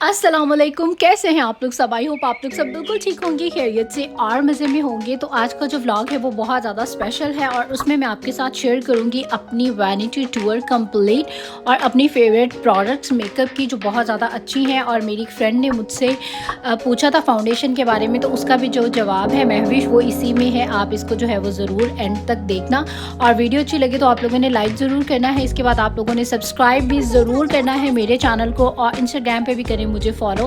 अस्सलामुअलैकुम, कैसे हैं आप लोग सब। आई होप आप लोग सब बिल्कुल ठीक होंगे, खैरियत से और मज़े में होंगे। तो आज का जो व्लॉग है वो बहुत ज़्यादा स्पेशल है और उसमें मैं आपके साथ शेयर करूंगी अपनी वैनिटी टूर कंप्लीट और अपनी फेवरेट प्रोडक्ट्स मेकअप की जो बहुत ज़्यादा अच्छी हैं। और मेरी फ्रेंड ने मुझसे पूछा था फाउंडेशन के बारे में, तो उसका भी जो जवाब है महविश वो इसी में है। आप इसको जो है वो ज़रूर एंड तक देखना और वीडियो अच्छी लगे तो आप लोगों ने लाइक ज़रूर करना है। इसके बाद आप लोगों ने सब्सक्राइब भी ज़रूर करना है मेरे चैनल को और इंस्टाग्राम पे भी करें मुझे फॉलो।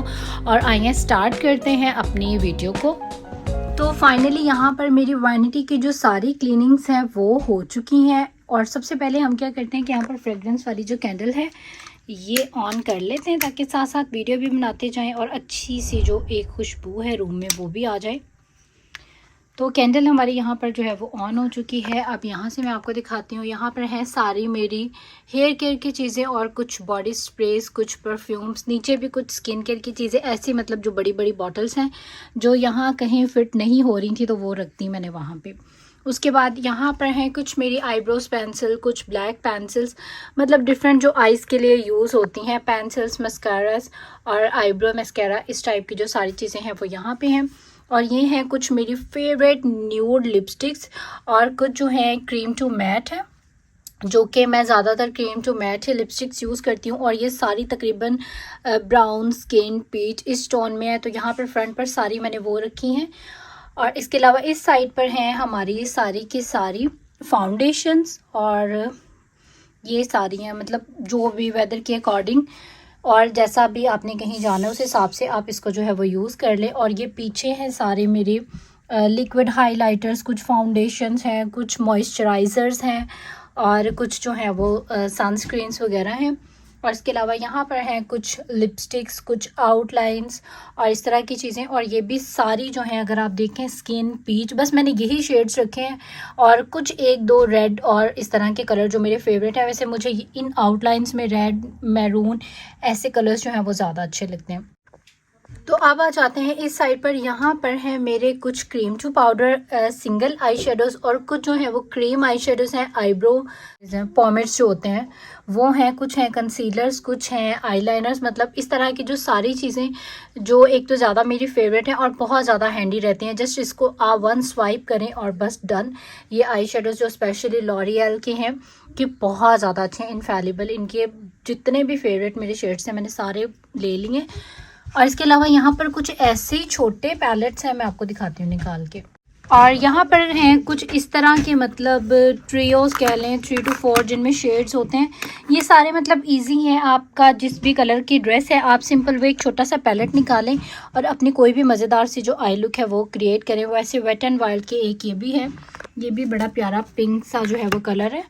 और आइए स्टार्ट करते हैं अपनी वीडियो को। तो फाइनली यहाँ पर मेरी वैनिटी की जो सारी क्लीनिंग्स हैं वो हो चुकी हैं। और सबसे पहले हम क्या करते हैं कि यहाँ पर फ्रेगरेंस वाली जो कैंडल है ये ऑन कर लेते हैं ताकि साथ साथ वीडियो भी बनाते जाएं और अच्छी सी जो एक खुशबू है रूम में वो भी आ जाए। तो कैंडल हमारी यहाँ पर जो है वो ऑन हो चुकी है। अब यहाँ से मैं आपको दिखाती हूँ, यहाँ पर है सारी मेरी हेयर केयर की चीज़ें और कुछ बॉडी स्प्रेस, कुछ परफ्यूम्स, नीचे भी कुछ स्किन केयर की चीज़ें ऐसी, मतलब जो बड़ी बड़ी बॉटल्स हैं जो यहाँ कहीं फिट नहीं हो रही थी तो वो रख दी मैंने वहाँ पे। उसके बाद यहाँ पर हैं कुछ मेरी आईब्रोज पेंसिल, कुछ ब्लैक पेंसिल्स, मतलब डिफरेंट जो आइज़ के लिए यूज़ होती हैं, पेंसिल्स, मस्कारास और आईब्रो मस्कारा, इस टाइप की जो सारी चीज़ें हैं वो यहाँ पे हैं। और ये हैं कुछ मेरी फेवरेट न्यूड लिपस्टिक्स और कुछ जो है क्रीम टू मैट है, जो कि मैं ज़्यादातर क्रीम टू मैट है लिपस्टिक्स यूज़ करती हूँ। और ये सारी तकरीबन ब्राउन, स्किन, पीच इस टोन में है। तो यहाँ पर फ्रंट पर सारी मैंने वो रखी हैं। और इसके अलावा इस साइड पर हैं हमारी सारी की सारी फाउंडेशंस और ये सारी हैं, मतलब जो भी वेदर के अकॉर्डिंग और जैसा भी आपने कहीं जाना है उस हिसाब से आप इसको जो है वो यूज़ कर लें। और ये पीछे हैं सारे मेरे लिक्विड हाइलाइटर्स, कुछ फाउंडेशंस हैं, कुछ मॉइस्चराइज़र्स हैं और कुछ जो है वो सनस्क्रीन्स वगैरह हैं। और इसके अलावा यहाँ पर हैं कुछ लिपस्टिक्स, कुछ आउटलाइंस और इस तरह की चीज़ें। और ये भी सारी जो हैं अगर आप देखें स्किन पीच, बस मैंने यही शेड्स रखे हैं और कुछ एक दो रेड और इस तरह के कलर जो मेरे फेवरेट है। वैसे मुझे इन आउटलाइंस में रेड, मैरून ऐसे कलर्स जो हैं वो ज़्यादा अच्छे लगते हैं। तो अब आ जाते हैं इस साइड पर। यहाँ पर है मेरे कुछ cream to powder single eye shadows और कुछ जो है वो क्रीम आई शेडोज़ हैं, आईब्रो पॉमेड्स जो होते हैं वो हैं, कुछ हैं कंसीलर्स, कुछ हैं आईलाइनर्स। मतलब इस तरह की जो सारी चीज़ें जो एक तो ज़्यादा मेरी फेवरेट है और बहुत ज़्यादा हैंडी रहती हैं। जस्ट इसको आप वन स्वाइप करें और बस डन। ये आई शेडोज़ जो स्पेशली लॉरियल के हैं कि बहुत ज़्यादा अच्छे हैं, इनफैलिबल। इनके जितने भी फेवरेट मेरे शेड्स हैं मैंने सारे ले लिए। और इसके अलावा यहाँ पर कुछ ऐसे ही छोटे पैलेट्स हैं, मैं आपको दिखाती हूँ निकाल के। और यहाँ पर हैं कुछ इस तरह के, मतलब ट्रियोस कह लें, 3 to 4 जिनमें शेड्स होते हैं। ये सारे मतलब इजी हैं, आपका जिस भी कलर की ड्रेस है आप सिंपल वो एक छोटा सा पैलेट निकालें और अपनी कोई भी मज़ेदार सी जो आई लुक है वो क्रिएट करें। वैसे वेट एंड वाइल्ड के एक ये भी है, ये भी बड़ा प्यारा पिंक सा जो है वो कलर है।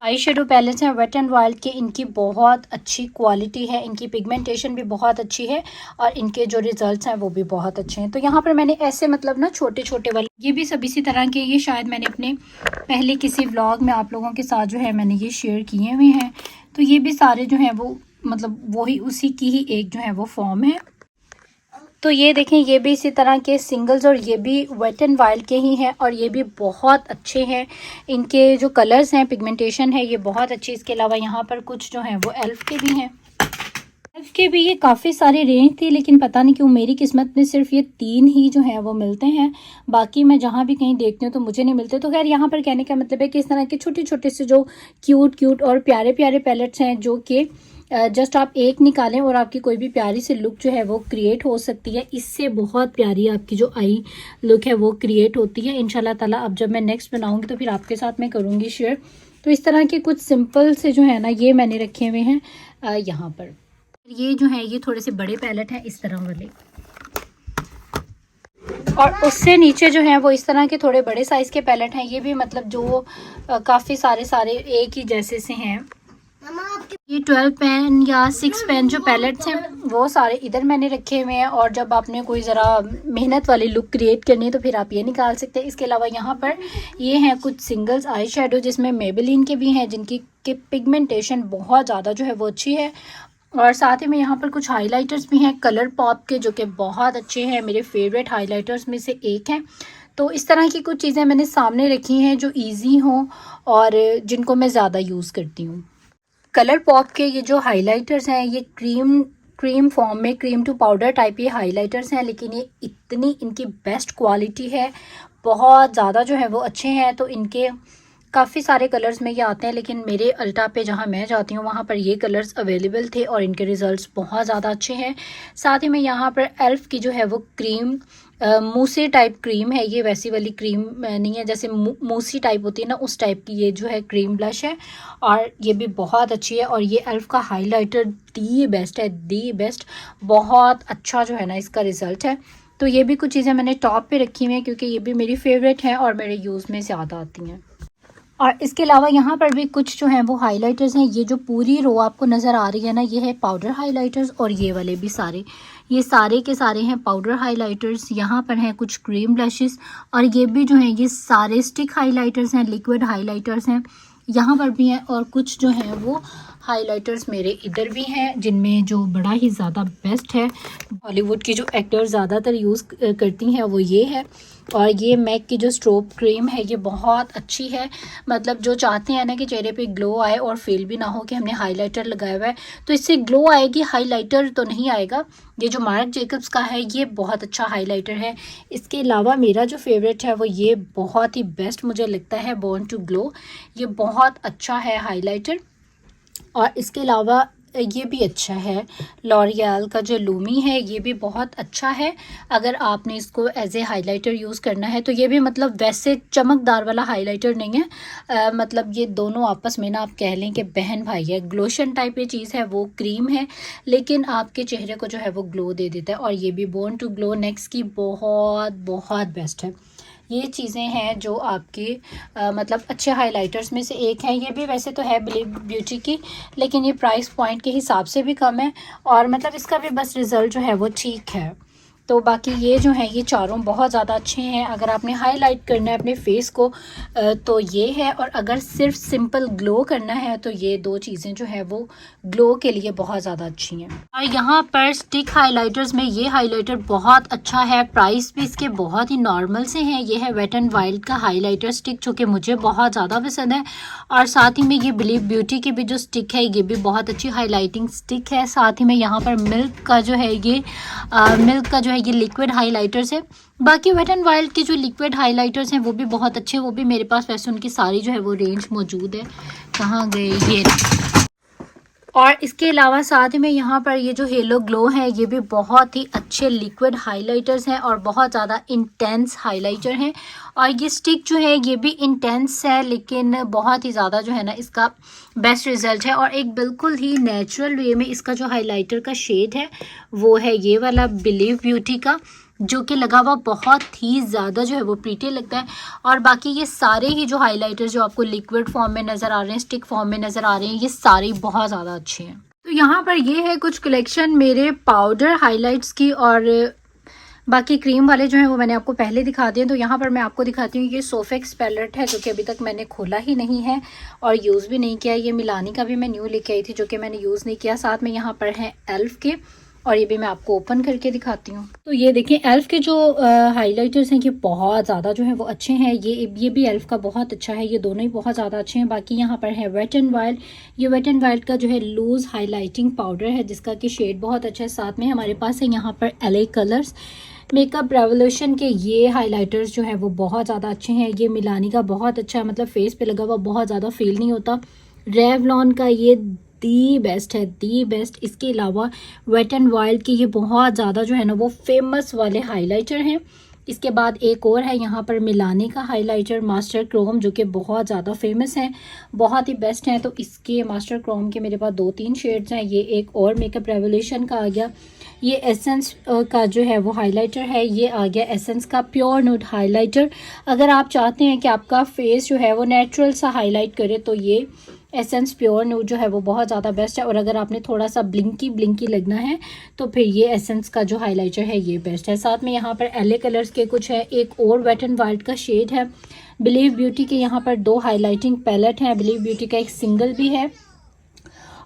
आई शेडो पैलेट्स हैं वेट एंड वाइल्ड के, इनकी बहुत अच्छी क्वालिटी है, इनकी पिगमेंटेशन भी बहुत अच्छी है और इनके जो रिजल्ट्स हैं वो भी बहुत अच्छे हैं। तो यहाँ पर मैंने ऐसे मतलब ना छोटे छोटे वाले, ये भी सब इसी तरह के, ये शायद मैंने अपने पहले किसी व्लॉग में आप लोगों के साथ जो है मैंने ये शेयर किए हुए हैं। तो ये भी सारे जो हैं वो मतलब वही उसी की ही एक जो है वो फॉर्म है। तो ये देखें, ये भी इसी तरह के सिंगल्स और ये भी वेट एंड वाइल्ड के ही हैं और ये भी बहुत अच्छे हैं। इनके जो कलर्स हैं, पिगमेंटेशन है ये बहुत अच्छी। इसके अलावा यहाँ पर कुछ जो हैं वो एल्फ के भी हैं। एल्फ के भी ये काफ़ी सारी रेंज थी, लेकिन पता नहीं क्यों मेरी किस्मत में सिर्फ ये 3 ही जो हैं वो मिलते हैं। बाकी मैं जहाँ भी कहीं देखती हूँ तो मुझे नहीं मिलते। तो खैर यहाँ पर कहने का मतलब है कि इस तरह के छोटे छोटे से जो क्यूट क्यूट और प्यारे प्यारे पैलेट्स हैं जो कि जस्ट आप एक निकालें और आपकी कोई भी प्यारी सी लुक जो है वो क्रिएट हो सकती है। इससे बहुत प्यारी आपकी जो आई लुक है वो क्रिएट होती है इंशाल्लाह ताला। अब जब मैं नेक्स्ट बनाऊंगी तो फिर आपके साथ मैं करूंगी शेयर। तो इस तरह के कुछ सिंपल से जो है ना ये मैंने रखे हुए हैं यहाँ पर। ये जो है ये थोड़े से बड़े पैलेट हैं इस तरह वाले, और उससे नीचे जो है वो इस तरह के थोड़े बड़े साइज़ के पैलेट हैं। ये भी मतलब जो काफ़ी सारे एक ही जैसे से हैं। ये 12 पेन या 6 पेन जो पैलेट्स हैं वो सारे इधर मैंने रखे हुए हैं। और जब आपने कोई ज़रा मेहनत वाली लुक क्रिएट करनी है तो फिर आप ये निकाल सकते हैं। इसके अलावा यहाँ पर ये हैं कुछ सिंगल्स आई शेडो जिसमें मेबेलिन के भी हैं, जिनकी के पिगमेंटेशन बहुत ज़्यादा जो है वो अच्छी है। और साथ ही में यहाँ पर कुछ हाइलाइटर्स भी हैं कलर पॉप के, जो कि बहुत अच्छे हैं, मेरे फेवरेट हाइलाइटर्स में से एक हैं। तो इस तरह की कुछ चीज़ें मैंने सामने रखी हैं जो ईजी हों और जिनको मैं ज़्यादा यूज़ करती हूँ। कलर पॉप के ये जो हाइलाइटर्स हैं ये क्रीम क्रीम फॉर्म में, क्रीम टू पाउडर टाइप ये हाइलाइटर्स हैं, लेकिन ये इतनी इनकी बेस्ट क्वालिटी है, बहुत ज़्यादा जो है वो अच्छे हैं। तो इनके काफ़ी सारे कलर्स में ये आते हैं, लेकिन मेरे अल्टा पे जहाँ मैं जाती हूँ वहाँ पर ये कलर्स अवेलेबल थे और इनके रिज़ल्ट्स बहुत ज़्यादा अच्छे हैं। साथ ही में यहाँ पर एल्फ की जो है वो क्रीम मूसी टाइप क्रीम है, ये वैसी वाली क्रीम नहीं है जैसे मूसी टाइप होती है ना, उस टाइप की ये जो है क्रीम ब्लश है और ये भी बहुत अच्छी है। और ये एल्फ का हाइलाइटर दी बेस्ट है, दी बेस्ट, बहुत अच्छा जो है ना इसका रिज़ल्ट है। तो ये भी कुछ चीज़ें मैंने टॉप पे रखी हुई हैं क्योंकि ये भी मेरी फेवरेट हैं और मेरे यूज़ में ज़्यादा आती हैं। और इसके अलावा यहाँ पर भी कुछ जो हैं वो हाइलाइटर्स हैं। ये जो पूरी रो आपको नज़र आ रही है ना, ये है पाउडर हाइलाइटर्स और ये वाले भी सारे, ये सारे के सारे हैं पाउडर हाइलाइटर्स। यहाँ पर हैं कुछ क्रीम ब्लशेस और ये भी जो हैं ये सारे स्टिक हाइलाइटर्स हैं, लिक्विड हाइलाइटर्स हैं, यहाँ पर भी हैं। और कुछ जो हैं वो हाइलाइटर्स मेरे इधर भी हैं, जिनमें जो बड़ा ही ज़्यादा बेस्ट है, बॉलीवुड की जो एक्टर्स ज़्यादातर यूज़ करती हैं वो ये है। और ये मैक की जो स्ट्रोब क्रीम है ये बहुत अच्छी है, मतलब जो चाहते हैं ना कि चेहरे पे ग्लो आए और फील भी ना हो कि हमने हाइलाइटर लगाया हुआ है, तो इससे ग्लो आएगी, हाइलाइटर तो नहीं आएगा। ये जो मार्क जेकब्स का है ये बहुत अच्छा हाइलाइटर है। इसके अलावा मेरा जो फेवरेट है वो ये बहुत ही बेस्ट मुझे लगता है, बॉर्न टू ग्लो, ये बहुत अच्छा है हाइलाइटर। और इसके अलावा ये भी अच्छा है, लॉरियल का जो लूमी है ये भी बहुत अच्छा है। अगर आपने इसको एज ए हाइलाइटर यूज़ करना है तो ये भी, मतलब वैसे चमकदार वाला हाइलाइटर नहीं है, मतलब ये दोनों आपस में ना आप कह लें कि बहन भाई है। ग्लोशन टाइप ये चीज़ है, वो क्रीम है लेकिन आपके चेहरे को जो है वो ग्लो दे देता है। और ये भी बॉर्न टू ग्लो नेक्स्ट की बहुत बहुत बेस्ट है। ये चीज़ें हैं जो आपके मतलब अच्छे हाइलाइटर्स में से एक है। ये भी वैसे तो है बिलीव ब्यूटी की, लेकिन ये प्राइस पॉइंट के हिसाब से भी कम है और मतलब इसका भी बस रिज़ल्ट जो है वो ठीक है। तो बाकी ये जो है ये चारों बहुत ज़्यादा अच्छे हैं। अगर आपने हाईलाइट करना है अपने फेस को तो ये है, और अगर सिर्फ सिंपल ग्लो करना है तो ये दो चीज़ें जो है वो ग्लो के लिए बहुत ज़्यादा अच्छी हैं। और यहाँ पर स्टिक हाइलाइटर्स में ये हाइलाइटर बहुत अच्छा है, प्राइस भी इसके बहुत ही नॉर्मल से हैं। ये है वेट एंड वाइल्ड का हाइलाइटर स्टिक जो कि मुझे बहुत ज़्यादा पसंद है। और साथ ही में ये बिलीव ब्यूटी की भी जो स्टिक है ये भी बहुत अच्छी हाईलाइटिंग स्टिक है। साथ ही में यहाँ पर मिल्क का जो है ये लिक्विड हाइलाइटर्स है। बाकी वेट एंड वाइल्ड के जो लिक्विड हाइलाइटर्स हैं वो भी बहुत अच्छे, वो भी मेरे पास वैसे उनकी सारी जो है वो रेंज मौजूद है। कहाँ गए ये। और इसके अलावा साथ में यहाँ पर ये जो हेलो ग्लो है ये भी बहुत ही अच्छे लिक्विड हाइलाइटर्स हैं और बहुत ज़्यादा इंटेंस हाइलाइटर हैं। और ये स्टिक जो है ये भी इंटेंस है लेकिन बहुत ही ज़्यादा जो है ना इसका बेस्ट रिज़ल्ट है। और एक बिल्कुल ही नेचुरल वे में इसका जो हाइलाइटर का शेड है वो है ये वाला बिलीव ब्यूटी का, जो कि लगा हुआ बहुत ही ज़्यादा जो है वो प्रीटी लगता है। और बाकी ये सारे ही जो हाइलाइटर्स जो आपको लिक्विड फॉर्म में नज़र आ रहे हैं, स्टिक फॉर्म में नज़र आ रहे हैं, ये सारे बहुत ज़्यादा अच्छे हैं। तो यहाँ पर ये है कुछ कलेक्शन मेरे पाउडर हाइलाइट्स की, और बाकी क्रीम वाले जो हैं वो मैंने आपको पहले दिखा दिए। तो यहाँ पर मैं आपको दिखाती हूँ, ये सोफेक्स पैलेट है जो कि अभी तक मैंने खोला ही नहीं है और यूज़ भी नहीं किया। ये मिलानी का भी मैं न्यू लेके आई थी जो कि मैंने यूज़ नहीं किया। साथ में यहाँ पर है एल्फ के, और ये भी मैं आपको ओपन करके दिखाती हूँ। तो ये देखें एल्फ के जो हाइलाइटर्स हैं ये बहुत ज़्यादा जो है वो अच्छे हैं। ये भी एल्फ का बहुत अच्छा है, ये दोनों ही बहुत ज़्यादा अच्छे हैं। बाकी यहाँ पर है वेट एंड वाइल्ड, ये वेट एंड वाइल्ड का जो है लूज़ हाइलाइटिंग पाउडर है जिसका कि शेड बहुत अच्छा है। साथ में हमारे पास है यहाँ पर LA कलर्स मेकअप रेवोल्यूशन के ये हाइलाइटर्स जो है वो बहुत ज़्यादा अच्छे हैं। ये मिलानी का बहुत अच्छा है, मतलब फेस पे लगा हुआ बहुत ज़्यादा फील नहीं होता। रेवलॉन का ये दी बेस्ट है, दी बेस्ट। इसके अलावा वेट एंड वाइल्ड की ये बहुत ज़्यादा जो है ना वो फेमस वाले हाइलाइटर हैं। इसके बाद एक और है यहाँ पर मिलानी का हाइलाइटर मास्टर क्रोम जो कि बहुत ज़्यादा फेमस है, बहुत ही बेस्ट हैं। तो इसके मास्टर क्रोम के मेरे पास 2-3 शेड्स हैं। ये एक और मेकअप रेवोल्यूशन का आ गया। ये एसेंस का जो है वो हाइलाइटर है, ये आ गया एसेंस का प्योर न्यूड हाइलाइटर। अगर आप चाहते हैं कि आपका फेस जो है वो नेचुरल सा हाईलाइट करे तो ये एसेंस प्योर न्यूड जो है वो बहुत ज़्यादा बेस्ट है। और अगर आपने थोड़ा सा ब्लिंकी लगना है तो फिर ये एसेंस का जो हाइलाइटर है ये बेस्ट है। साथ में यहाँ पर LA कलर्स के कुछ है, एक और वेट एंड वाइल्ड का शेड है। बिलीव ब्यूटी के यहाँ पर 2 हाइलाइटिंग पैलेट हैं, बिलीव ब्यूटी का एक सिंगल भी है।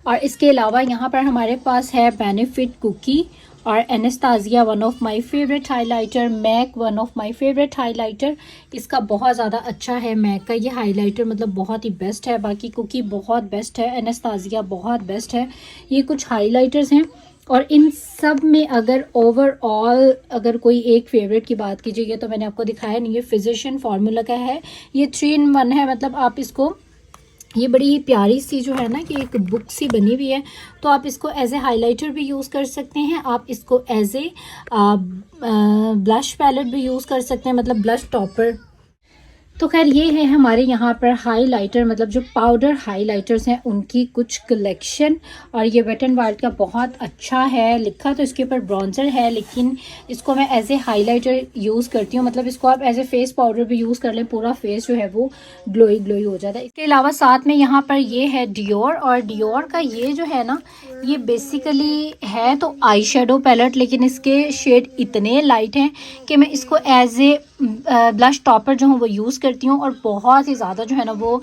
और इसके अलावा यहाँ पर हमारे पास है बेनिफिट कुकी और Anastasia one of my favourite highlighter, MAC one of my favourite highlighter. इसका बहुत ज़्यादा अच्छा है मैक का ये हाइलाइटर, मतलब बहुत ही बेस्ट है। बाकी कुकी बहुत बेस्ट है, एनास्तासिया बहुत बेस्ट है। ये कुछ हाइलाइटर्स हैं और इन सब में अगर ओवरऑल अगर कोई एक फेवरेट की बात कीजिए, तो मैंने आपको दिखाया नहीं, ये फिजिशियन फार्मूला का है, ये 3 in 1 है। मतलब आप इसको, ये बड़ी ही प्यारी सी जो है ना कि एक बुक सी बनी हुई है, तो आप इसको एज ए हाइलाइटर भी यूज़ कर सकते हैं, आप इसको एज ए ब्लश पैलेट भी यूज़ कर सकते हैं, मतलब ब्लश टॉपर। तो खैर ये है हमारे यहाँ पर हाइलाइटर, मतलब जो पाउडर हाइलाइटर्स हैं उनकी कुछ कलेक्शन। और ये वेट एंड वाइल्ड का बहुत अच्छा है, लिखा तो इसके ऊपर ब्रॉन्जर है, लेकिन इसको मैं एज ए हाइलाइटर यूज़ करती हूँ। मतलब इसको आप एज ए फेस पाउडर भी यूज़ कर लें, पूरा फेस जो है वो ग्लोई ग्लोई हो जाता है। इसके अलावा साथ में यहाँ पर ये है डियोर, और डियोर का ये जो है ना, ये बेसिकली है तो आई शेडो पैलेट, लेकिन इसके शेड इतने लाइट हैं कि मैं इसको एज ए ब्लश टॉपर जो हूँ वो यूज़ करती हूँ, और बहुत ही ज़्यादा जो है ना वो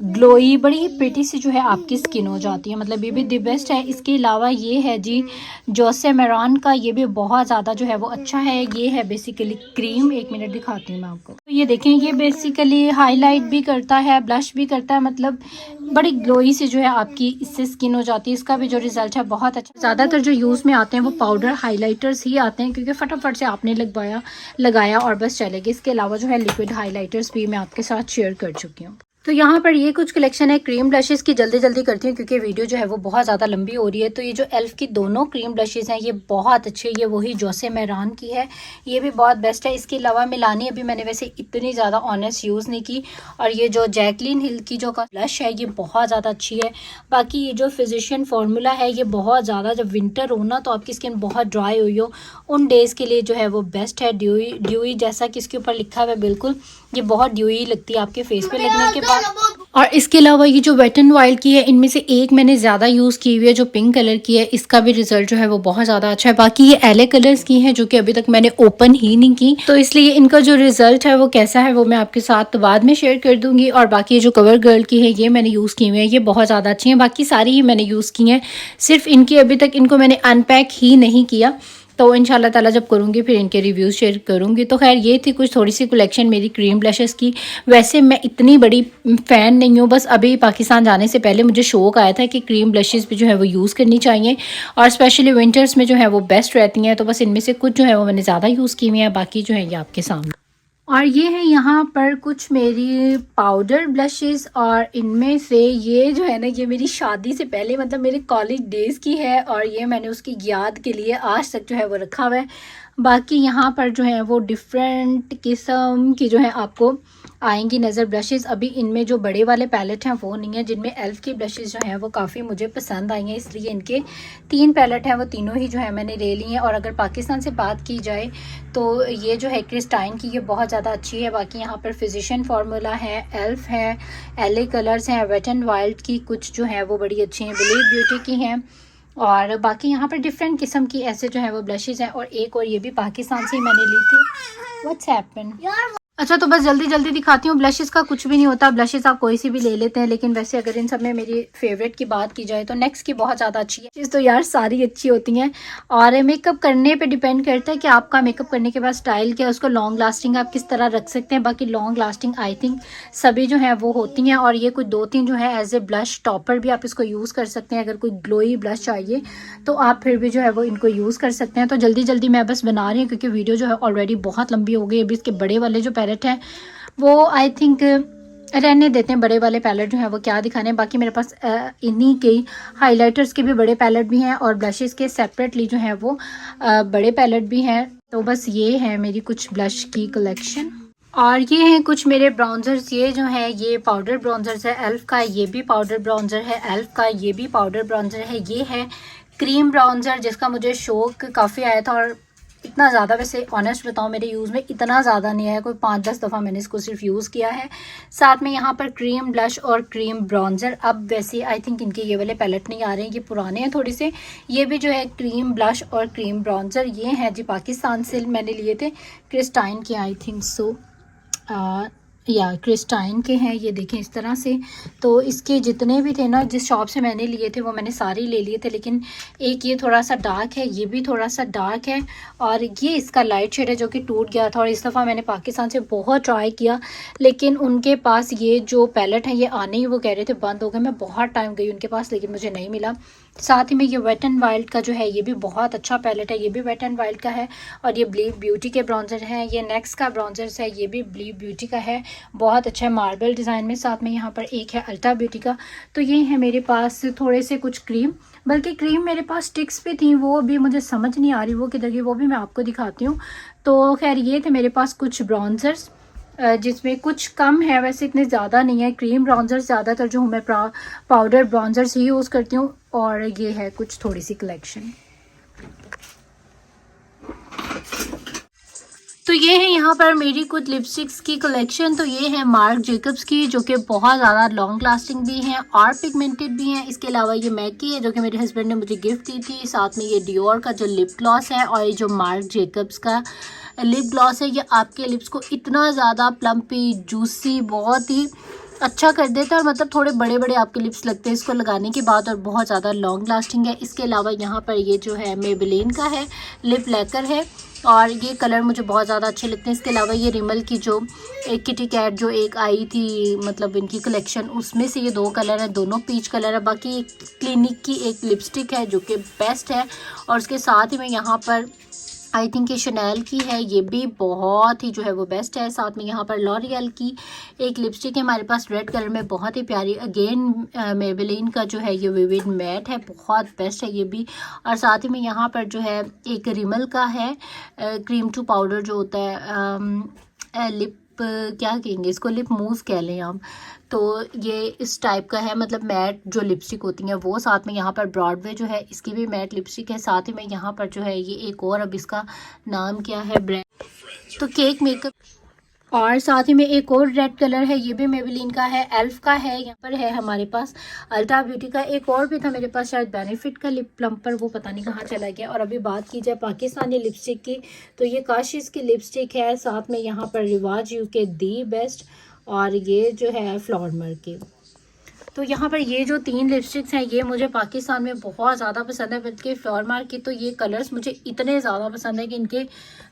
ग्लोई, बड़ी ही प्रिटी सी जो है आपकी स्किन हो जाती है। मतलब ये भी दी बेस्ट है। इसके अलावा ये है जी जोसे मेरान का, ये भी बहुत ज़्यादा जो है वो अच्छा है। ये है बेसिकली क्रीम, 1 मिनट दिखाती हूँ मैं आपको। तो ये देखें, ये बेसिकली हाईलाइट भी करता है, ब्लश भी करता है, मतलब बड़ी ग्लोई से जो है आपकी इससे स्किन हो जाती है। इसका भी जो रिजल्ट है बहुत अच्छा। ज़्यादातर जो यूज़ में आते हैं वो पाउडर हाइलाइटर्स ही आते हैं, क्योंकि फटाफट से आपने लगाया और बस चलेगी। इसके अलावा जो है लिक्विड हाइलाइटर्स भी मैं आपके साथ शेयर कर चुकी हूँ। तो यहाँ पर ये कुछ कलेक्शन है क्रीम ब्लशेस की। जल्दी जल्दी करती हूँ क्योंकि वीडियो जो है वो बहुत ज़्यादा लंबी हो रही है। तो ये जो एल्फ की दोनों क्रीम ब्लशेस हैं ये बहुत अच्छे, ये वही जोसे मेरान की है, ये भी बहुत बेस्ट है। इसके अलावा मिलानी अभी मैंने वैसे इतनी ज़्यादा ऑनेस्ट यूज़ नहीं की। और ये जो जैकलिन हिल की जो ब्लश है ये बहुत ज़्यादा अच्छी है। बाकी ये जो फिजिशियन फार्मूला है ये बहुत ज़्यादा, जब विंटर हो ना तो आपकी स्किन बहुत ड्राई हुई हो उन डेज़ के लिए जो है वो बेस्ट है। ड्यूई जैसा कि इसके ऊपर लिखा हुआ है, बिल्कुल ये बहुत ड्यूई लगती है आपके फेस पे लगने के बाद। और इसके अलावा ये जो वेट एंड वाइल्ड की है, इनमें से एक मैंने ज़्यादा यूज़ की हुई है जो पिंक कलर की है, इसका भी रिजल्ट जो है वो बहुत ज़्यादा अच्छा है। बाकी ये एले कलर्स की हैं जो कि अभी तक मैंने ओपन ही नहीं की, तो इसलिए इनका जो रिजल्ट है वो कैसा है वो मैं आपके साथ बाद में शेयर कर दूंगी। और बाकी ये जो कवर गर्ल की है ये मैंने यूज़ की हुई है, ये बहुत ज़्यादा अच्छी हैं। बाकी सारी ही मैंने यूज़ की हैं, सिर्फ इनकी अभी तक इनको मैंने अनपैक ही नहीं किया, तो इंशाल्लाह ताला जब करूँगी फिर इनके रिव्यूज़ शेयर करूँगी। तो खैर ये थी कुछ थोड़ी सी कलेक्शन मेरी क्रीम ब्लशेस की। वैसे मैं इतनी बड़ी फ़ैन नहीं हूँ, बस अभी पाकिस्तान जाने से पहले मुझे शौक आया था कि क्रीम ब्लशेस भी जो है वो यूज़ करनी चाहिए, और स्पेशली विंटर्स में जो है वो बेस्ट रहती हैं। तो बस इनमें से कुछ जो है वो मैंने ज़्यादा यूज़ की हुई हैं, बाकी जो है ये आपके सामने। और ये है यहाँ पर कुछ मेरी पाउडर ब्लशेस, और इनमें से ये जो है ना ये मेरी शादी से पहले मतलब मेरे कॉलेज डेज़ की है, और ये मैंने उसकी याद के लिए आज तक जो है वो रखा हुआ है। बाकी यहाँ पर जो है वो डिफरेंट किस्म की जो है आपको आएंगी नज़र ब्लशेस। अभी इनमें जो बड़े वाले पैलेट हैं वो नहीं है, जिनमें एल्फ की ब्लशेस जो हैं वो काफ़ी मुझे पसंद आई हैं, इसलिए इनके 3 पैलेट हैं वो तीनों ही जो है मैंने ले ली हैं। और अगर पाकिस्तान से बात की जाए तो ये जो है क्रिस्टाइन की ये बहुत ज़्यादा अच्छी है। बाकी यहाँ पर फिजिशियन फार्मूला है, एल्फ है, एले कलर्स हैं, वेट एंड वाइल्ड की कुछ जो है वो बड़ी अच्छी हैं, बिलीव ब्यूटी की हैं। और बाकी यहाँ पर डिफरेंट किस्म की ऐसे जो है वो ब्लशेस हैं। और एक और ये भी पाकिस्तान से ही मैंने ली थी। What's happen? अच्छा, तो बस जल्दी जल्दी दिखाती हूँ। ब्लशेस का कुछ भी नहीं होता, ब्लशेस आप कोई सी भी ले लेते हैं, लेकिन वैसे अगर इन सब में मेरी फेवरेट की बात की जाए तो नेक्स्ट की बहुत ज़्यादा अच्छी है। चीज़ तो यार सारी अच्छी होती हैं, और मेकअप करने पे डिपेंड करता है कि आपका मेकअप करने के बाद स्टाइल क्या है, उसको लॉन्ग लास्टिंग आप किस तरह रख सकते हैं। बाकी लॉन्ग लास्टिंग आई थिंक सभी जो है वो होती हैं। और ये कुछ 2-3 जो है एज ए ब्लश टॉपर भी आप इसको यूज़ कर सकते हैं। अगर कोई ग्लोई ब्लश चाहिए तो आप फिर भी जो है वो इनको यूज़ कर सकते हैं। तो जल्दी जल्दी मैं बस बना रही हूँ क्योंकि वीडियो जो है ऑलरेडी बहुत लंबी हो गई। अभी इसके बड़े वाले जो पैलेट हैं वो आई थिंक रहने देते हैं, बड़े वाले पैलेट जो है वो क्या दिखाने। बाकी मेरे पास इन्हीं के हाइलाइटर्स के भी बड़े पैलेट भी हैं, और ब्लशेस के सेपरेटली जो है वो बड़े पैलेट भी हैं। तो बस ये है मेरी कुछ ब्लश की कलेक्शन। और ये हैं कुछ मेरे ब्राउन्जर्स। ये जो है ये पाउडर ब्राउन्जर्स है एल्फ का, ये भी पाउडर ब्राउन्जर है एल्फ का, ये भी पाउडर ब्राउन्जर है। ये है क्रीम ब्राउन्जर जिसका मुझे शौक काफ़ी आया था, और इतना ज़्यादा, वैसे ऑनेस्ट बताऊँ मेरे यूज़ में इतना ज़्यादा नहीं आया, कोई 5-10 दफ़ा मैंने इसको सिर्फ यूज़ किया है। साथ में यहाँ पर क्रीम ब्लश और क्रीम ब्राउन्जर। अब वैसे आई थिंक इनके ये वाले पैलेट नहीं आ रहे हैं, ये पुराने हैं थोड़े से। ये भी जो है क्रीम ब्लश और क्रीम ब्राउन्जर, ये हैं जी पाकिस्तान से मैंने लिए थे, क्रिस्टाइन के आई थिंक सो। या क्रिस्टाइन के हैं, ये देखें इस तरह से। तो इसके जितने भी थे ना, जिस शॉप से मैंने लिए थे वो मैंने सारे ले लिए थे, लेकिन एक ये थोड़ा सा डार्क है, ये भी थोड़ा सा डार्क है, और ये इसका लाइट शेड है जो कि टूट गया था। और इस दफ़ा मैंने पाकिस्तान से बहुत ट्राई किया, लेकिन उनके पास ये जो पैलेट है ये आने ही वो कह रहे थे बंद हो गए। मैं बहुत टाइम गई उनके पास, लेकिन मुझे नहीं मिला। साथ ही में ये वेट एंड वाइल्ड का जो है ये भी बहुत अच्छा पैलेट है, ये भी वेट एंड वाइल्ड का है। और ये ब्लीव ब्यूटी के ब्राउज़र हैं, ये नेक्स्ट का ब्राउज़र्स है, ये भी ब्लीव ब्यूटी का है, बहुत अच्छा है मार्बल डिज़ाइन में। साथ में यहाँ पर एक है अल्टा ब्यूटी का। तो ये है मेरे पास थोड़े से कुछ क्रीम, बल्कि क्रीम मेरे पास स्टिक्स भी थी, वो भी मुझे समझ नहीं आ रही वो किधर गई, वो भी मैं आपको दिखाती हूँ। तो खैर ये थे मेरे पास कुछ ब्राउज़र्स, जिसमें कुछ कम है, वैसे इतने ज़्यादा नहीं है। क्रीम ब्राउज़र ज़्यादातर जो हूँ मैं पाउडर ब्राउज़र्स ही यूज़ करती हूँ। और ये है कुछ थोड़ी सी कलेक्शन। तो ये है यहाँ पर मेरी कुछ लिपस्टिक्स की कलेक्शन। तो ये है मार्क जेकब्स की, जो कि बहुत ज़्यादा लॉन्ग लास्टिंग भी हैं और पिगमेंटेड भी हैं। इसके अलावा ये मैक की है जो कि मेरे हस्बैंड ने मुझे गिफ्ट दी थी। साथ में ये डियोर का जो लिप ग्लॉस है, और ये जो मार्क जेकब्स का लिप ग्लॉस है, ये आपके लिप्स को इतना ज़्यादा प्लम्पी जूसी बहुत ही अच्छा कर देता है, और मतलब थोड़े बड़े बड़े आपके लिप्स लगते हैं इसको लगाने के बाद, और बहुत ज़्यादा लॉन्ग लास्टिंग है। इसके अलावा यहाँ पर ये जो है मेबेलिन का है, लिप लैकर है, और ये कलर मुझे बहुत ज़्यादा अच्छे लगते हैं। इसके अलावा ये रिमल की जो एक किटी कैट जो एक आई थी, मतलब इनकी कलेक्शन, उसमें से ये 2 कलर हैं, दोनों पीच कलर है। बाकी एक क्लिनिक की एक लिपस्टिक है जो कि बेस्ट है, और उसके साथ ही में यहाँ पर आई थिंक ये शनैल की है, ये भी बहुत ही जो है वो बेस्ट है। साथ में यहाँ पर लॉरियल की एक लिपस्टिक है हमारे पास रेड कलर में, बहुत ही प्यारी। अगेन मेबेलिन का जो है ये विविड मैट है, बहुत बेस्ट है ये भी। और साथ ही में यहाँ पर जो है एक रिमल का है क्रीम टू पाउडर जो होता है, लिप क्या कहेंगे इसको, लिप मूव कह लें हम। तो ये इस टाइप का है, मतलब मैट जो लिपस्टिक होती हैं वो। साथ में यहाँ पर ब्रॉडवे जो है इसकी भी मैट लिपस्टिक है। साथ ही में यहाँ पर जो है ये एक और, अब इसका नाम क्या है ब्रांड, तो केक मेकअप। और साथ ही में एक और रेड कलर है, ये भी मेबेलिन का है, एल्फ का है। यहाँ पर है हमारे पास अल्टा ब्यूटी का, एक और भी था मेरे पास शायद बेनिफिट का लिप प्लम्पर, वो पता नहीं कहाँ चला गया। और अभी बात की जाए पाकिस्तानी लिपस्टिक की, तो ये काशिश की लिपस्टिक है। साथ में यहाँ पर रिवाज यूके दी बेस्ट, और ये जो है फ्लॉर्मर की। तो यहाँ पर ये जो 3 लिपस्टिक्स हैं ये मुझे पाकिस्तान में बहुत ज़्यादा पसंद है, बल्कि फ्लॉर्मर की तो ये कलर्स मुझे इतने ज़्यादा पसंद है कि इनके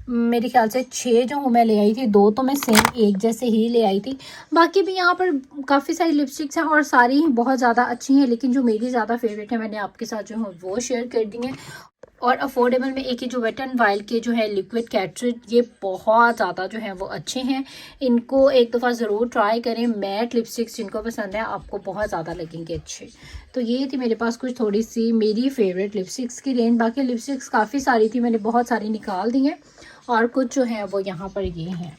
मेरे ख्याल से 6 जो हूँ मैं ले आई थी, 2 तो मैं सेम एक जैसे ही ले आई थी। बाकी भी यहाँ पर काफ़ी सारी लिपस्टिक्स हैं और सारी बहुत ज़्यादा अच्छी हैं, लेकिन जो मेरी ज़्यादा फेवरेट है मैंने आपके साथ जो है वो शेयर कर दी है। और अफोर्डेबल में एक ही जो वेट एंड वाइल्ड के जो है लिक्विड कैटरेज, ये बहुत ज़्यादा जो है वो अच्छे हैं। इनको एक दफ़ा ज़रूर ट्राई करें। मैट लिपस्टिक्स जिनको पसंद है आपको बहुत ज़्यादा लगेंगे अच्छे। तो ये थी मेरे पास कुछ थोड़ी सी मेरी फेवरेट लिपस्टिक्स की रेंज। बाकी लिपस्टिक्स काफ़ी सारी थी, मैंने बहुत सारी निकाल दी हैं, और कुछ जो है वो यहाँ पर ये हैं।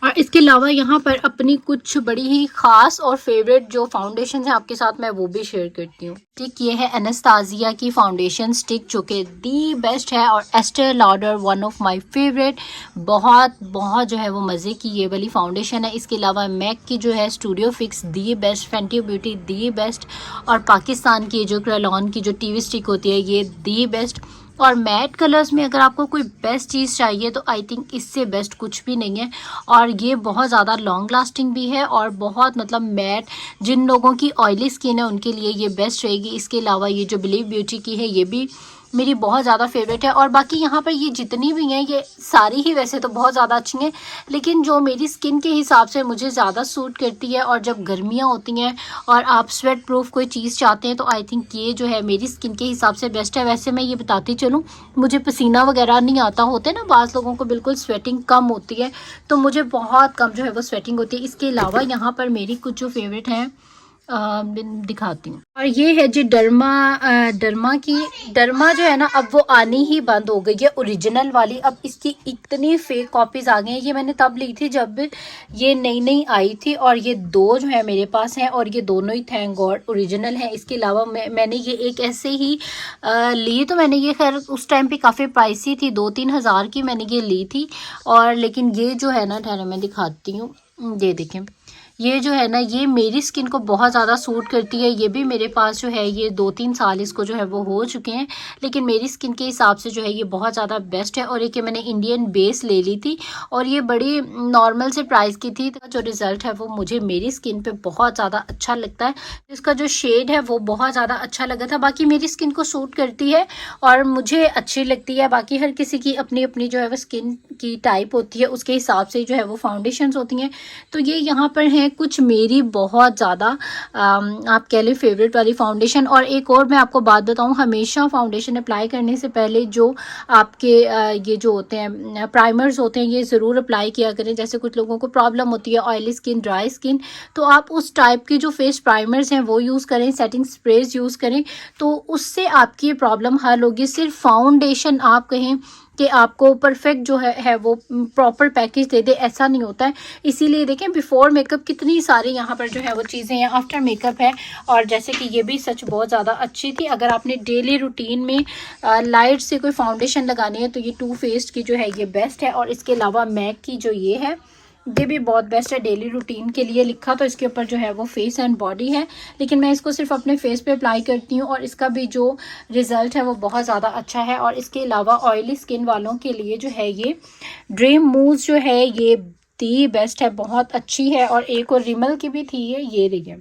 और इसके अलावा यहाँ पर अपनी कुछ बड़ी ही ख़ास और फेवरेट जो फाउंडेशन है आपके साथ मैं वो भी शेयर करती हूँ। ठीक, ये है एनास्तासिया की फाउंडेशन स्टिक जो कि दी बेस्ट है, और Estee Lauder one of my favourite, बहुत बहुत जो है वो मज़े की ये वाली फाउंडेशन है। इसके अलावा मैक की जो है studio fix the best, Fenty beauty the best, और पाकिस्तान की जो क्रेलॉन की जो टीवी स्टिक होती है ये दी बेस्ट। और मैट कलर्स में अगर आपको कोई बेस्ट चीज़ चाहिए तो आई थिंक इससे बेस्ट कुछ भी नहीं है। और ये बहुत ज़्यादा लॉन्ग लास्टिंग भी है, और बहुत मतलब मैट जिन लोगों की ऑयली स्किन है उनके लिए ये बेस्ट रहेगी। इसके अलावा ये जो बिलीव ब्यूटी की है ये भी मेरी बहुत ज़्यादा फेवरेट है। और बाकी यहाँ पर ये जितनी भी हैं ये सारी ही वैसे तो बहुत ज़्यादा अच्छी हैं, लेकिन जो मेरी स्किन के हिसाब से मुझे ज़्यादा सूट करती है, और जब गर्मियाँ होती हैं और आप स्वेट प्रूफ कोई चीज़ चाहते हैं तो आई थिंक ये जो है मेरी स्किन के हिसाब से बेस्ट है। वैसे मैं ये बताती चलूँ, मुझे पसीना वगैरह नहीं आता, होते ना बाज़ लोगों को बिल्कुल स्वेटिंग कम होती है, तो मुझे बहुत कम जो है वो स्वेटिंग होती है। इसके अलावा यहाँ पर मेरी कुछ जो फेवरेट हैं दिखाती हूँ। और ये है जी डर्मा की। डर्मा जो है ना अब वो आनी ही बंद हो गई है ओरिजिनल वाली, अब इसकी इतनी फेक कॉपीज आ गई हैं। ये मैंने तब ली थी जब ये नई नई आई थी, और ये 2 जो है मेरे पास हैं, और ये दोनों ही थैंक गॉड ओरिजिनल है। इसके अलावा मैंने ये एक ऐसे ही ली, तो मैंने ये खैर उस टाइम पे काफ़ी प्राइसी थी, 2-3 हज़ार की मैंने ये ली थी। और लेकिन ये जो है ना, ठहरे मैं दिखाती हूँ, ये देखें, ये जो है ना ये मेरी स्किन को बहुत ज़्यादा सूट करती है। ये भी मेरे पास जो है ये 2-3 साल इसको जो है वो हो चुके हैं, लेकिन मेरी स्किन के हिसाब से जो है ये बहुत ज़्यादा बेस्ट है। और एक ये मैंने इंडियन बेस ले ली थी और ये बड़ी नॉर्मल से प्राइस की थी। तो जो रिज़ल्ट है वो मुझे मेरी स्किन पे बहुत ज़्यादा अच्छा लगता है। इसका जो शेड है वो बहुत ज़्यादा अच्छा लगा था। बाकी मेरी स्किन को सूट करती है और मुझे अच्छी लगती है। बाकी हर किसी की अपनी अपनी जो है वो स्किन की टाइप होती है, उसके हिसाब से जो है वो फाउंडेशंस होती हैं। तो ये यहाँ पर हैं कुछ मेरी बहुत ज़्यादा आप कह लें फेवरेट वाली फाउंडेशन। और एक और मैं आपको बात बताऊँ, हमेशा फाउंडेशन अप्लाई करने से पहले जो आपके ये जो होते हैं प्राइमर्स होते हैं ये ज़रूर अप्लाई किया करें। जैसे कुछ लोगों को प्रॉब्लम होती है ऑयली स्किन, ड्राई स्किन, तो आप उस टाइप के जो फेस प्राइमर्स हैं वो यूज़ करें, सेटिंग स्प्रेज यूज़ करें, तो उससे आपकी प्रॉब्लम हल होगी। सिर्फ फाउंडेशन आप कहें कि आपको परफेक्ट जो है वो प्रॉपर पैकेज दे दे, ऐसा नहीं होता है। इसीलिए देखें बिफोर मेकअप कितनी सारी यहाँ पर जो है वो चीज़ें हैं, आफ्टर मेकअप है। और जैसे कि ये भी सच बहुत ज़्यादा अच्छी थी। अगर आपने डेली रूटीन में लाइट से कोई फाउंडेशन लगानी है तो ये टू फेस्ड की जो है ये बेस्ट है। और इसके अलावा मैक की जो ये है ये भी बहुत बेस्ट है डेली रूटीन के लिए। लिखा तो इसके ऊपर जो है वो फेस एंड बॉडी है, लेकिन मैं इसको सिर्फ अपने फेस पे अप्लाई करती हूँ और इसका भी जो रिज़ल्ट है वो बहुत ज़्यादा अच्छा है। और इसके अलावा ऑयली स्किन वालों के लिए जो है ये ड्रीम मूव्स जो है ये दी बेस्ट है, बहुत अच्छी है। और एक और रिमल की भी थी ये रही है।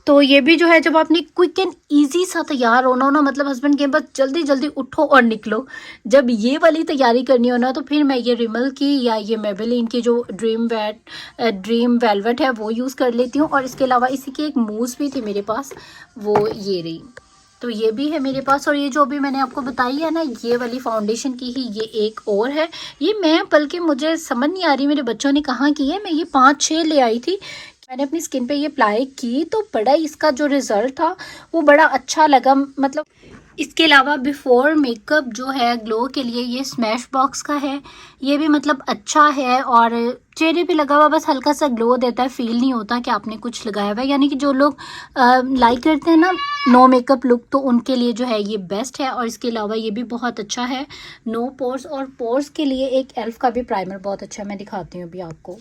तो ये भी जो है जब आपने क्विक एंड इजी सा तैयार होना हो ना, मतलब हस्बैंड के बस जल्दी जल्दी उठो और निकलो, जब ये वाली तैयारी करनी हो ना, तो फिर मैं ये रिमल की या ये मेबेलिन की जो ड्रीम वेलवेट है वो यूज़ कर लेती हूँ। और इसके अलावा इसी की एक मूव्स भी थी मेरे पास, वो ये रही। तो ये भी है मेरे पास। और ये जो अभी मैंने आपको बताई है ना ये वाली फाउंडेशन की ही ये एक और है। ये मैं बल्कि मुझे समझ नहीं आ रही मेरे बच्चों ने कहाँ की है, मैं ये 5-6 ले आई थी। मैंने अपनी स्किन पे ये अप्लाई की तो बड़ा इसका जो रिज़ल्ट था वो बड़ा अच्छा लगा। मतलब इसके अलावा बिफोर मेकअप जो है ग्लो के लिए ये स्मैश बॉक्स का है, ये भी मतलब अच्छा है और चेहरे पे लगा हुआ बस हल्का सा ग्लो देता है, फील नहीं होता कि आपने कुछ लगाया हुआ है। यानी कि जो लोग लाइक करते हैं ना नो मेकअप लुक, तो उनके लिए जो है ये बेस्ट है। और इसके अलावा ये भी बहुत अच्छा है नो पोर्स। और पोर्स के लिए एक एल्फ का भी प्राइमर बहुत अच्छा है, मैं दिखाती हूँ अभी आपको।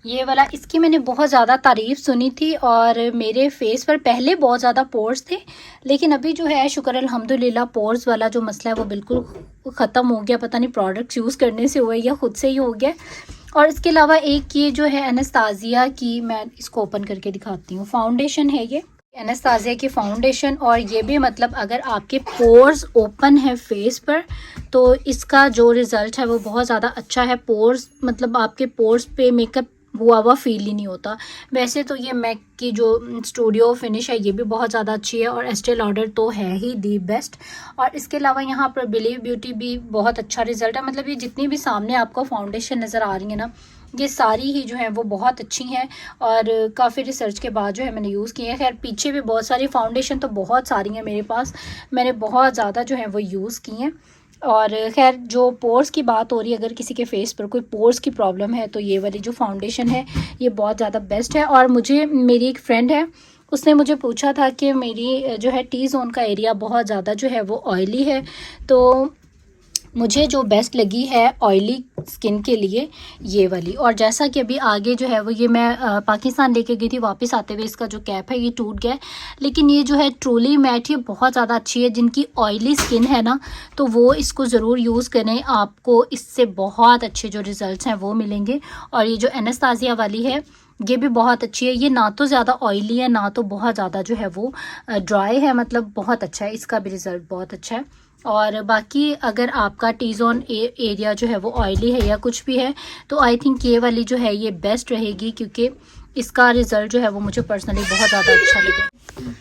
ये वाला इसकी मैंने बहुत ज़्यादा तारीफ़ सुनी थी और मेरे फेस पर पहले बहुत ज़्यादा पोर्स थे, लेकिन अभी जो है शुक्र अल्हम्दुलिल्लाह पोर्स वाला जो मसला है वो बिल्कुल ख़त्म हो गया। पता नहीं प्रोडक्ट यूज़ करने से हुआ है या ख़ुद से ही हो गया। और इसके अलावा एक ये जो है एनास्तासिया की, मैं इसको ओपन करके दिखाती हूँ, फाउंडेशन है ये एनास्तासिया की फाउंडेशन। और ये भी मतलब अगर आपके पोर्स ओपन है फेस पर तो इसका जो रिज़ल्ट है वो बहुत ज़्यादा अच्छा है। पोर्स मतलब आपके पोर्स पे मेकअप हुआ फील ही नहीं होता। वैसे तो ये मैक की जो स्टूडियो फिनिश है ये भी बहुत ज़्यादा अच्छी है और एस्टे लॉडर तो है ही दी बेस्ट। और इसके अलावा यहाँ पर बिलीव ब्यूटी भी बहुत अच्छा रिजल्ट है। मतलब ये जितनी भी सामने आपको फाउंडेशन नज़र आ रही है ना ये सारी ही जो है वो बहुत अच्छी हैं और काफ़ी रिसर्च के बाद जो है मैंने यूज़ की है। खैर पीछे भी बहुत सारी फाउंडेशन तो बहुत सारी हैं मेरे पास, मैंने बहुत ज़्यादा जो है वो यूज़ की हैं। और खैर जो पोर्स की बात हो रही है, अगर किसी के फेस पर कोई पोर्स की प्रॉब्लम है तो ये वाली जो फाउंडेशन है ये बहुत ज़्यादा बेस्ट है। और मुझे मेरी एक फ्रेंड है उसने मुझे पूछा था कि मेरी जो है टी जोन का एरिया बहुत ज़्यादा जो है वो ऑयली है, तो मुझे जो बेस्ट लगी है ऑयली स्किन के लिए ये वाली। और जैसा कि अभी आगे जो है वो ये मैं पाकिस्तान लेके गई थी, वापस आते हुए इसका जो कैप है ये टूट गया है, लेकिन ये जो है ट्रूली मैट ये बहुत ज़्यादा अच्छी है। जिनकी ऑयली स्किन है ना तो वो इसको ज़रूर यूज़ करें, आपको इससे बहुत अच्छे जो रिज़ल्ट हैं वो मिलेंगे। और ये जो एनास्तासिया वाली है ये भी बहुत अच्छी है, ये ना तो ज़्यादा ऑयली है ना तो बहुत ज़्यादा जो है वो ड्राई है, मतलब बहुत अच्छा है, इसका भी रिज़ल्ट बहुत अच्छा है। और बाकी अगर आपका टी जोन एरिया जो है वो ऑयली है या कुछ भी है तो आई थिंक ये वाली जो है ये बेस्ट रहेगी, क्योंकि इसका रिज़ल्ट जो है वो मुझे पर्सनली बहुत ज़्यादा अच्छा लगे।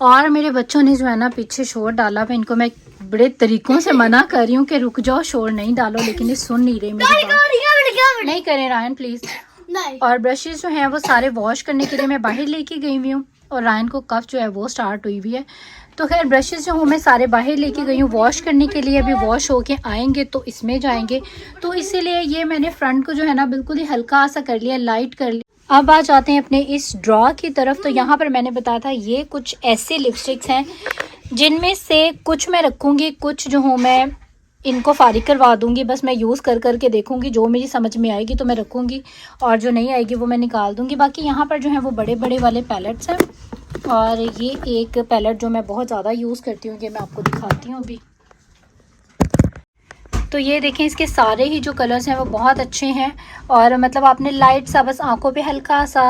और मेरे बच्चों ने जो है ना पीछे शोर डाला, मैं इनको मैं बड़े तरीक़ों से मना कर रही हूँ कि रुक जाओ शोर नहीं डालो, लेकिन ये सुन नहीं रही मेरी बात। नहीं करें रायन प्लीज़। और ब्रशेस जो हैं वो सारे वॉश करने के लिए मैं बाहर लेके गई हुई हूँ और रायन को कफ जो है वो स्टार्ट हुई हुई है, तो खैर ब्रशेस जो हूँ मैं सारे बाहर लेके गई हूँ वॉश करने के लिए। अभी वॉश होके आएंगे तो इसमें जाएंगे, तो इसीलिए ये मैंने फ्रंट को जो है ना बिल्कुल ही हल्का सा कर लिया, लाइट कर लिया। अब आ जाते हैं अपने इस ड्रॉ की तरफ। तो यहाँ पर मैंने बताया था ये कुछ ऐसे लिपस्टिक्स हैं जिनमें से कुछ मैं रखूँगी, कुछ जो हूँ मैं इनको फारिग करवा दूँगी। बस मैं यूज़ कर कर के देखूँगी, जो मेरी समझ में आएगी तो मैं रखूँगी और जो नहीं आएगी वो मैं निकाल दूँगी। बाकी यहाँ पर जो है वो बड़े बड़े वाले पैलेट्स हैं और ये एक पैलेट जो मैं बहुत ज़्यादा यूज़ करती हूँ, ये मैं आपको दिखाती हूँ अभी। तो ये देखें, इसके सारे ही जो कलर्स हैं वो बहुत अच्छे हैं और मतलब आपने लाइट सा बस आंखों पे हल्का सा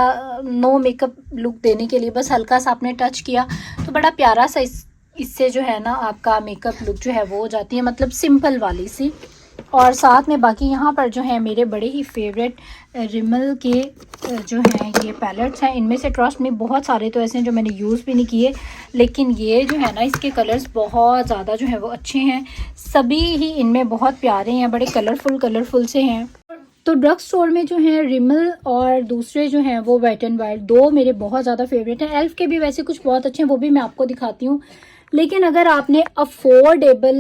नो मेकअप लुक देने के लिए बस हल्का सा आपने टच किया तो बड़ा प्यारा सा इससे जो है ना आपका मेकअप लुक जो है वो हो जाती है, मतलब सिंपल वाली सी। और साथ में बाकी यहाँ पर जो है मेरे बड़े ही फेवरेट रिमल के जो हैं ये पैलेट्स हैं। इनमें से ट्रस्ट में बहुत सारे तो ऐसे हैं जो मैंने यूज़ भी नहीं किए, लेकिन ये जो है ना इसके कलर्स बहुत ज़्यादा जो है वो अच्छे हैं। सभी ही इनमें बहुत प्यारे हैं, बड़े कलरफुल से हैं। तो ड्रग स्टोर में जो है रिमल और दूसरे जो हैं वो वेट एंड वाइल्ड, दो मेरे बहुत ज़्यादा फेवरेट हैं। एल्फ के भी वैसे कुछ बहुत अच्छे हैं, वो भी मैं आपको दिखाती हूँ। लेकिन अगर आपने अफोर्डेबल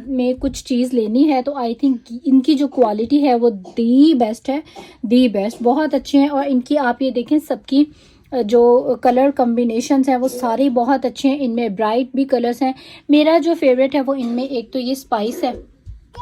में कुछ चीज़ लेनी है तो आई थिंक इनकी जो क्वालिटी है वो दी बेस्ट है, दी बेस्ट, बहुत अच्छे हैं। और इनकी आप ये देखें सबकी जो कलर कॉम्बिनेशंस हैं वो सारे बहुत अच्छे हैं। इनमें ब्राइट भी कलर्स हैं। मेरा जो फेवरेट है वो इनमें एक तो ये स्पाइस है,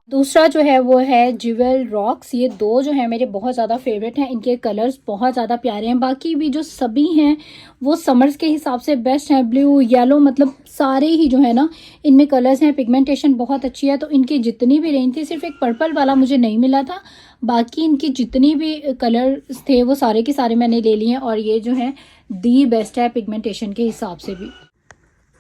दूसरा जो है वो है ज्वेल रॉक्स। ये दो जो है मेरे बहुत ज़्यादा फेवरेट हैं, इनके कलर्स बहुत ज़्यादा प्यारे हैं। बाकी भी जो सभी हैं वो समर्स के हिसाब से बेस्ट हैं, ब्लू येलो मतलब सारे ही जो है ना इनमें कलर्स हैं। पिगमेंटेशन बहुत अच्छी है। तो इनकी जितनी भी रेंज थी, सिर्फ एक पर्पल वाला मुझे नहीं मिला था, बाकी इनकी जितनी भी कलर्स थे वो सारे के सारे मैंने ले लिए हैं और ये जो है दी बेस्ट है पिगमेंटेशन के हिसाब से भी।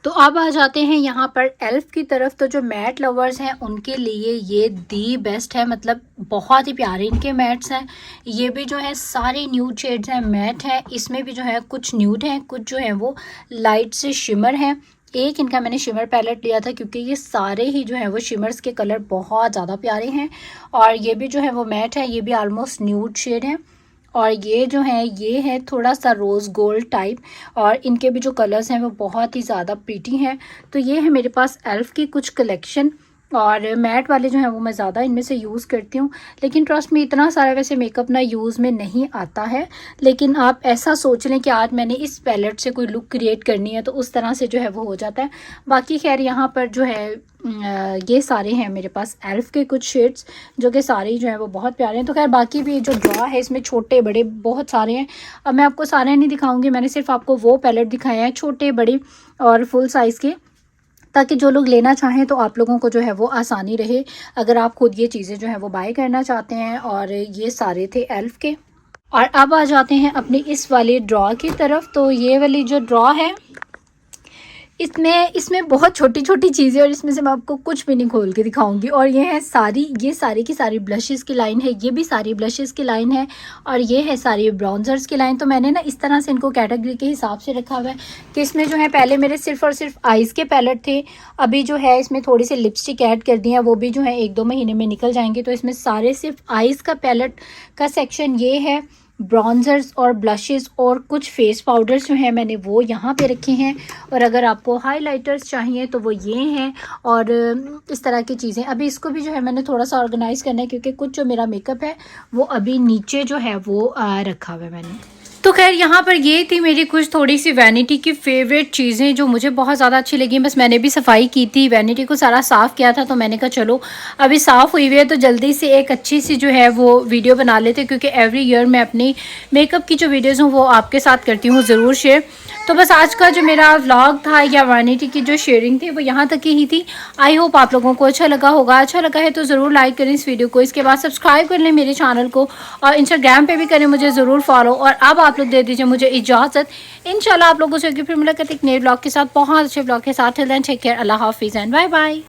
तो अब आ जाते हैं यहाँ पर एल्फ की तरफ। तो जो मैट लवर्स हैं उनके लिए ये दी बेस्ट है, मतलब बहुत ही प्यारे इनके मैट्स हैं। ये भी जो है सारे न्यूड शेड्स हैं, मैट है। इसमें भी जो है कुछ न्यूड हैं, कुछ जो है वो लाइट से शिमर हैं। एक इनका मैंने शिमर पैलेट लिया था क्योंकि ये सारे ही जो है वो शिमर्स के कलर बहुत ज़्यादा प्यारे हैं। और ये भी जो है वो मैट है, ये भी ऑलमोस्ट न्यूड शेड है। और ये जो है ये है थोड़ा सा रोज़ गोल्ड टाइप और इनके भी जो कलर्स हैं वो बहुत ही ज़्यादा प्रीटी हैं। तो ये है मेरे पास एल्फ की कुछ कलेक्शन। और मैट वाले जो हैं वो मैं ज़्यादा इनमें से यूज़ करती हूँ, लेकिन ट्रस्ट में इतना सारा वैसे मेकअप ना यूज़ में नहीं आता है। लेकिन आप ऐसा सोच लें कि आज मैंने इस पैलेट से कोई लुक क्रिएट करनी है तो उस तरह से जो है वो हो जाता है। बाकी खैर यहाँ पर जो है ये सारे हैं मेरे पास एल्फ के कुछ शेड्स जो कि सारे जो हैं वो बहुत प्यारे हैं। तो खैर बाकी भी जो ड्रॉ है इसमें छोटे बड़े बहुत सारे हैं। अब मैं आपको सारे नहीं दिखाऊंगी, मैंने सिर्फ आपको वो पैलेट दिखाए हैं छोटे बड़े और फुल साइज़ के, ताकि जो लोग लेना चाहें तो आप लोगों को जो है वो आसानी रहे अगर आप खुद ये चीज़ें जो है वो बाय करना चाहते हैं। और ये सारे थे एल्फ के। और अब आ जाते हैं अपनी इस वाली ड्रॉ की तरफ। तो ये वाली जो ड्रॉ है इसमें बहुत छोटी छोटी चीज़ें और इसमें से मैं आपको कुछ भी नहीं खोल के दिखाऊंगी। और ये है ये सारी की सारी ब्लशेस की लाइन है, ये भी सारी ब्लशेस की लाइन है और ये है सारी ब्राउन्जर्स की लाइन। तो मैंने ना इस तरह से इनको कैटेगरी के हिसाब से रखा हुआ है कि इसमें जो है पहले मेरे सिर्फ और सिर्फ आइज़ के पैलेट थे, अभी जो है इसमें थोड़ी सी लिपस्टिक ऐड कर दी है, वो भी जो है 1-2 महीने में निकल जाएंगे। तो इसमें सारे सिर्फ आइज़ का पैलेट का सेक्शन ये है, ब्राउन्जर्स और ब्लशेस और कुछ फेस पाउडर्स जो हैं मैंने वो यहाँ पे रखे हैं। और अगर आपको हाइलाइटर्स चाहिए तो वो ये हैं और इस तरह की चीज़ें। अभी इसको भी जो है मैंने थोड़ा सा ऑर्गेनाइज़ करना है क्योंकि कुछ जो मेरा मेकअप है वो अभी नीचे जो है वो रखा हुआ है मैंने। तो खैर यहाँ पर ये थी मेरी कुछ थोड़ी सी वैनिटी की फ़ेवरेट चीज़ें जो मुझे बहुत ज़्यादा अच्छी लगी। बस मैंने भी सफाई की थी, वैनिटी को सारा साफ़ किया था, तो मैंने कहा चलो अभी साफ़ हुई हुई है तो जल्दी से एक अच्छी सी जो है वो वीडियो बना लेते, क्योंकि एवरी ईयर मैं अपनी मेकअप की जो वीडियोज़ हूँ वो आपके साथ करती हूँ ज़रूर शेयर। तो बस आज का जो मेरा व्लॉग था या वैनिटी की जो शेयरिंग थी वो यहाँ तक ही थी। आई होप आप लोगों को अच्छा लगा होगा। अच्छा लगा है तो ज़रूर लाइक करें इस वीडियो को, इसके बाद सब्सक्राइब कर लें मेरे चैनल को और इंस्टाग्राम पे भी करें मुझे ज़रूर फॉलो। और अब आप लोग दे दीजिए मुझे इजाज़त। इंशाल्लाह आप लोगों से फिर मुलाकात एक नए व्लॉग के साथ, बहुत अच्छे व्लॉग के साथ। टिल देन टेक केयर, अल्लाह हाफिज़ एंड बाय बाय।